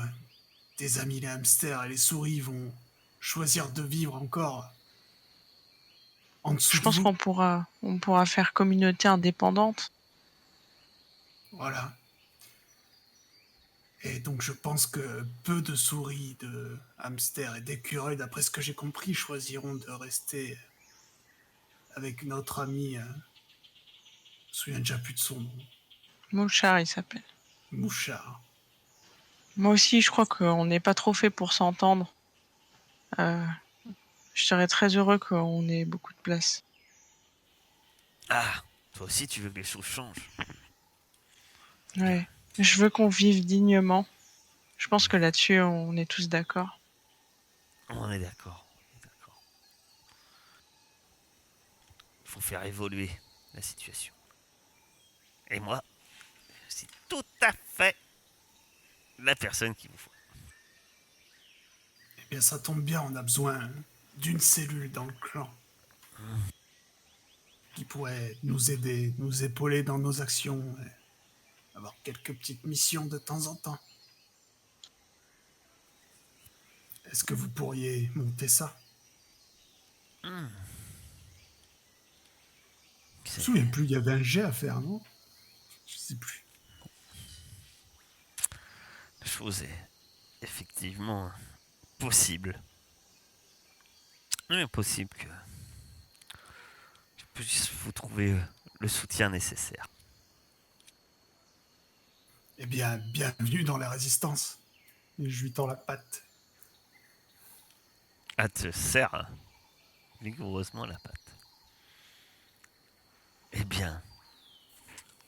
tes amis les hamsters et les souris vont choisir de vivre encore en dessous Je de pense vous? on pourra faire communauté indépendante. Voilà. Et donc je pense que peu de souris, de hamsters et d'écureuils, d'après ce que j'ai compris, choisiront de rester avec notre ami, je me souviens déjà plus de son nom. Mouchard, il s'appelle. Mouchard. Moi aussi, je crois qu'on n'est pas trop fait pour s'entendre. Je serais très heureux qu'on ait beaucoup de place. Ah, toi aussi tu veux que les choses changent. Ouais. Je veux qu'on vive dignement. Je pense que là-dessus, on est tous d'accord. On est d'accord. Il faut faire évoluer la situation. Et moi, je suis tout à fait la personne qu'il vous faut. Eh bien, ça tombe bien, on a besoin d'une cellule dans le clan qui pourrait nous aider, nous épauler dans nos actions, et avoir quelques petites missions de temps en temps. Est-ce que vous pourriez monter ça? Je me souviens plus, il y avait un jet à faire, non? Je sais plus. La chose est effectivement possible. Il est possible que je puisse vous trouver le soutien nécessaire. Eh bien, bienvenue dans la résistance. Et je lui tends la patte. Ah, te serre vigoureusement la patte. Eh bien,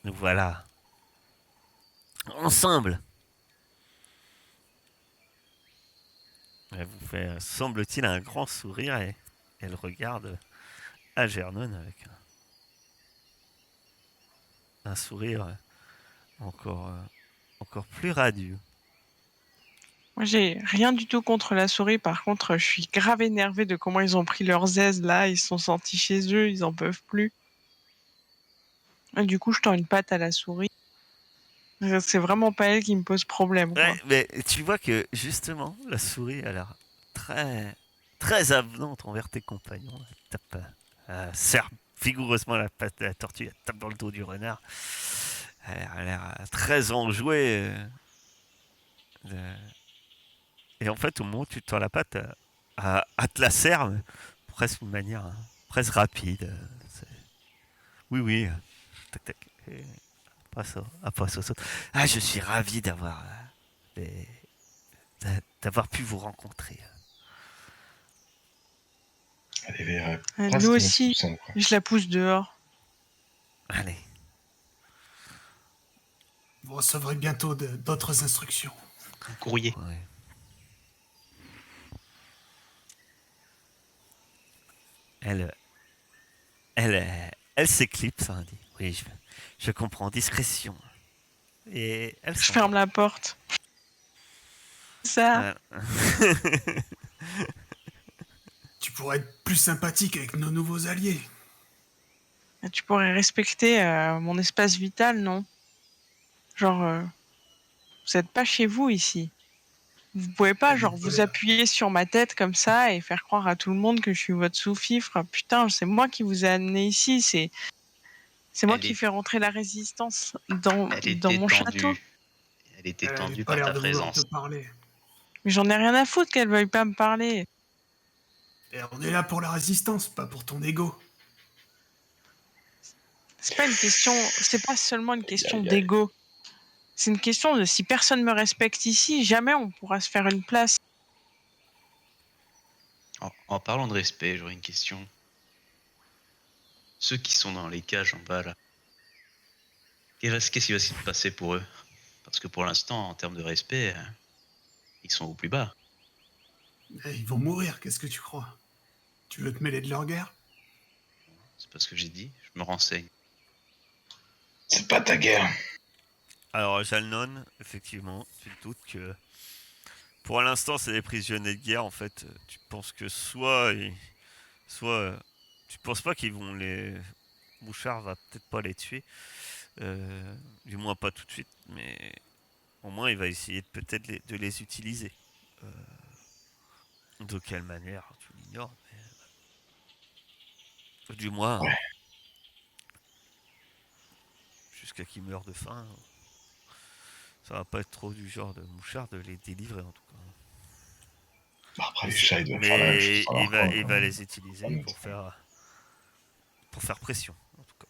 nous voilà ensemble. Elle vous fait, semble-t-il, un grand sourire et elle regarde Algernon avec un sourire encore plus radieux. Moi, j'ai rien du tout contre la souris. Par contre, je suis grave énervée de comment ils ont pris leurs aises là. Ils se sont sentis chez eux, ils en peuvent plus. Et du coup, je tends une patte à la souris. C'est vraiment pas elle qui me pose problème, quoi. Ouais, mais tu vois que justement, la souris a l'air très, très avenante envers tes compagnons. Elle tape, serre vigoureusement la patte de la tortue, elle tape dans le dos du renard. Elle a l'air très enjouée. Et en fait, au moment où tu tends la patte, à te la serre, presque d'une manière presque rapide. Oui, oui. Tac, tac. Et passe aux autres. Ah, je suis ravi d'avoir pu vous rencontrer. Elle avait Nous aussi, je la pousse dehors. Allez. Vous recevrez bientôt d'autres instructions. Un courrier. Ouais. Elle, elle s'éclipse, hein, dit. Oui, je comprends, discrétion. Et elle Je s'en ferme va. la porte. Ça, Voilà. Tu pourrais être plus sympathique avec nos nouveaux alliés. tu pourrais respecter mon espace vital, non? Genre, vous n'êtes pas chez vous ici. Vous pouvez pas, Elle est genre, vous colère. appuyer sur ma tête comme ça et faire croire à tout le monde que je suis votre sous-fifre. Putain, c'est moi qui vous ai amené ici. C'est moi Elle qui est, fais rentrer la résistance elle dans était mon château. tendue. Elle était Elle avait tendue pas par l'air ta de vouloir te présence. parler. Mais j'en ai rien à foutre qu'elle veuille pas me parler. Et on est là pour la résistance, pas pour ton ego. C'est pas une question, c'est pas seulement une question aïe, aïe. d'ego. C'est une question de si personne me respecte ici, jamais on pourra se faire une place. En parlant de respect, j'aurais une question. Ceux qui sont dans les cages en bas là, qu'est-ce qui va se passer pour eux? Parce que pour l'instant, en termes de respect, ils sont au plus bas. Et ils vont mourir, qu'est-ce que tu crois? Tu veux te mêler de leur guerre? C'est pas ce que j'ai dit, je me renseigne. C'est pas ta guerre. Alors, Jalnon, effectivement, tu te doutes que pour l'instant, c'est des prisonniers de guerre. En fait, tu penses que tu penses pas qu'ils vont les. Bouchard va peut-être pas les tuer, du moins pas tout de suite, mais au moins il va essayer peut-être de les utiliser. Euh, de quelle manière, tu l'ignores, mais du moins Ouais. jusqu'à qu'ils meurent de faim. Ça va pas être trop du genre de Mouchard de les délivrer en tout cas. Bah, après, les chats, ils doivent faire la même chose Mais sur leur coin, il quand va même. les utiliser pour faire pression en tout cas.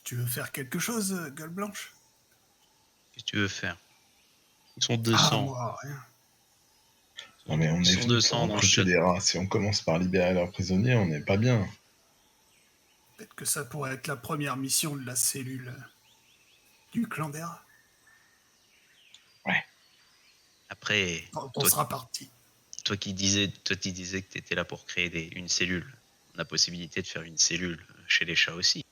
Tu veux faire quelque chose, gueule blanche? Qu'est-ce que tu veux faire? Ils sont Ah, 200. moi, rien. Non, mais on Ils est sont venu 200 pour dans le recruter château. des rats. Si on commence par libérer leurs prisonniers, on n'est pas bien. Peut-être que ça pourrait être la première mission de la cellule du clan des rats. Après, Quand on toi, sera parti. toi qui disais que tu étais là pour créer une cellule, on a possibilité de faire une cellule chez les chats aussi.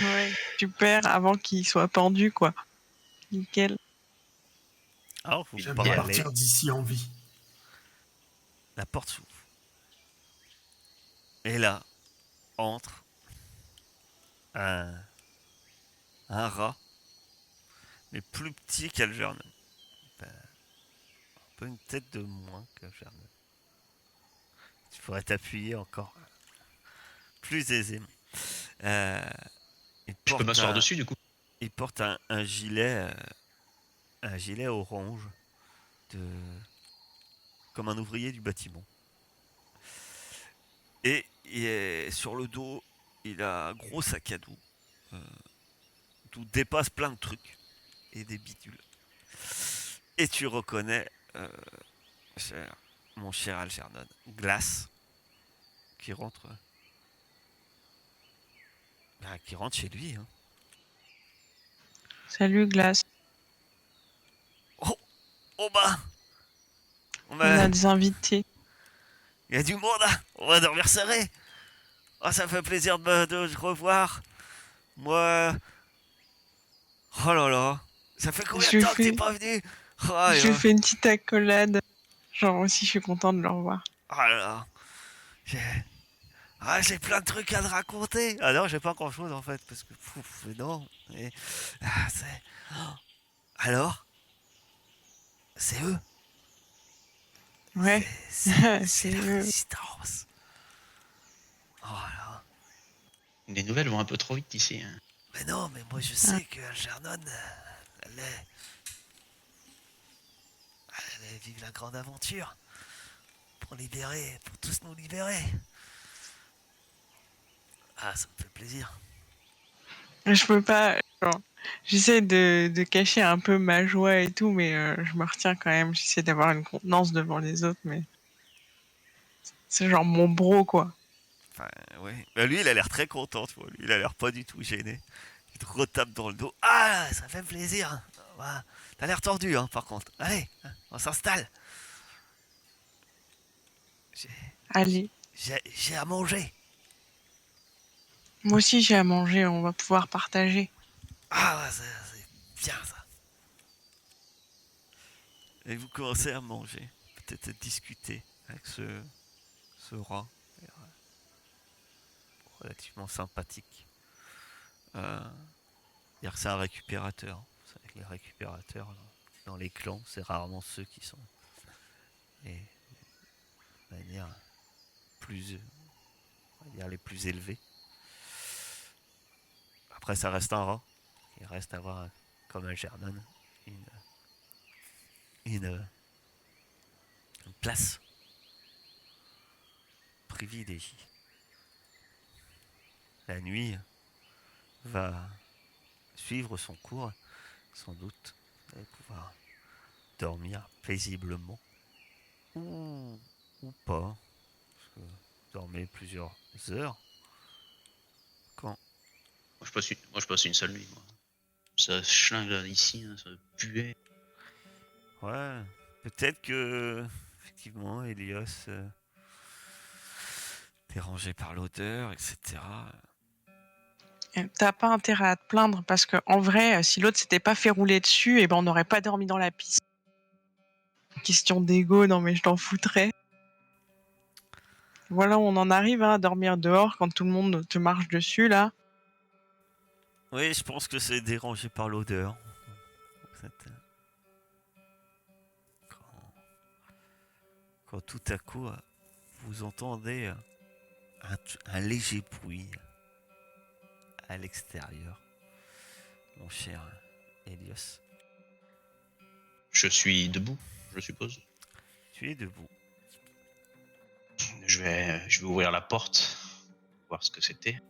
Ouais, super, avant qu'il soit pendu, quoi. Nickel. Alors vous Une Jamais parlez, partir d'ici en vie. la porte s'ouvre. Et là, entre un, un rat, mais plus petit qu'Algernon. Ben, un peu une tête de moins qu'Algernon. Tu pourrais t'appuyer encore plus aisément. Euh, il Je peux porte m'asseoir un, dessus du coup. il porte un gilet orange de, comme un ouvrier du bâtiment. Et sur le dos, il a un gros sac à dos. Euh, D'où dépasse plein de trucs et des bidules. Et tu reconnais, cher- mon cher Algernon, Glace, qui rentre, qui rentre chez lui. Hein. Salut, Glace. Oh bah, On a des invités. il y a du monde, hein. On va dormir serré. Oh, ça fait plaisir de te revoir. Moi, oh là là, ça fait combien Je de lui temps que t'es fais, pas venu? Oh, je lui fais une petite accolade. Genre, aussi, je suis contente de le revoir. oh là là, j'ai j'ai plein de trucs à te raconter. Ah non, j'ai pas grand chose en fait, parce que non. Mais, c'est... Oh. Alors, c'est eux. Ouais, C'est c'est la eux. résistance. Oh là. Les nouvelles vont un peu trop vite ici. Hein. Mais non, mais moi je sais que Algernon, elle allait vivre la grande aventure. Pour tous nous libérer. Ah, ça me fait plaisir. Je peux pas. Genre, j'essaie de cacher un peu ma joie et tout, mais je me retiens quand même. J'essaie d'avoir une contenance devant les autres, mais c'est genre mon bro, quoi. Enfin, ouais. Bah, lui, il a l'air très content, tu vois. Lui, il a l'air pas du tout gêné. Il te retape dans le dos. Ah, ça fait plaisir. Ouais, t'as l'air tordu, hein, par contre. Allez, hein, on s'installe. J'ai Allez, j'ai à manger. moi aussi j'ai à manger, on va pouvoir partager. Ah, ouais, c'est bien ça. Et vous commencez à manger, peut-être à discuter avec ce rat relativement sympathique. Dire que c'est un récupérateur. Vous savez que les récupérateurs dans les clans, c'est rarement ceux qui sont les, on va dire, plus, on va dire les plus élevés. Après, ça reste un rat. Il reste à avoir, comme un Gernon, une, une, une place privilégiée. La nuit va suivre son cours, sans doute, et pouvoir dormir paisiblement. Ou pas. Parce que vous dormez plusieurs heures. Quand Moi, je passe une seule nuit, moi. Ça schlingue là, ici, hein, ça puait. ouais, peut-être que effectivement Elios dérangé par l'odeur, etc. T'as pas intérêt à te plaindre parce que en vrai, si l'autre s'était pas fait rouler dessus, et ben on n'aurait pas dormi dans la piste. Question d'ego, non mais je t'en foutrais. Voilà, on en arrive hein, à dormir dehors quand tout le monde te marche dessus là. Oui, je pense que c'est dérangé par l'odeur. Quand, quand tout à coup vous entendez un léger bruit à l'extérieur, mon cher Elios. Je suis debout, je suppose. Tu es debout. Je vais ouvrir la porte, voir ce que c'était.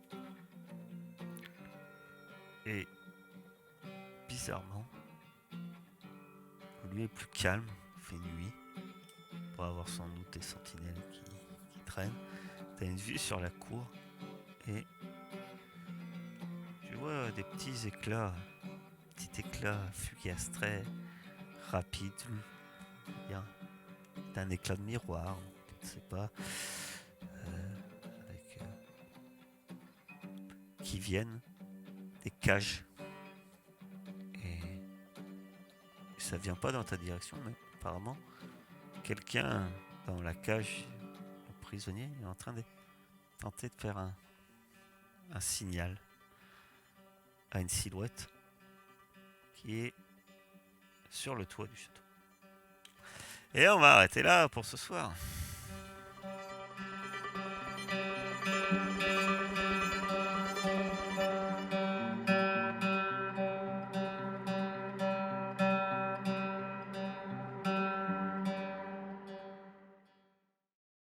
Et bizarrement, le lieu est plus calme, il fait nuit. On pourrait avoir sans doute des sentinelles qui traînent. T'as une vue sur la cour et tu vois des petits éclats fugaces très rapides. Bien, d'un éclat de miroir, je ne sais pas, avec, qui viennent des cages. Et ça vient pas dans ta direction, mais apparemment, quelqu'un dans la cage, le prisonnier, est en train de tenter de faire un signal à une silhouette qui est sur le toit du château. Et on va arrêter là pour ce soir.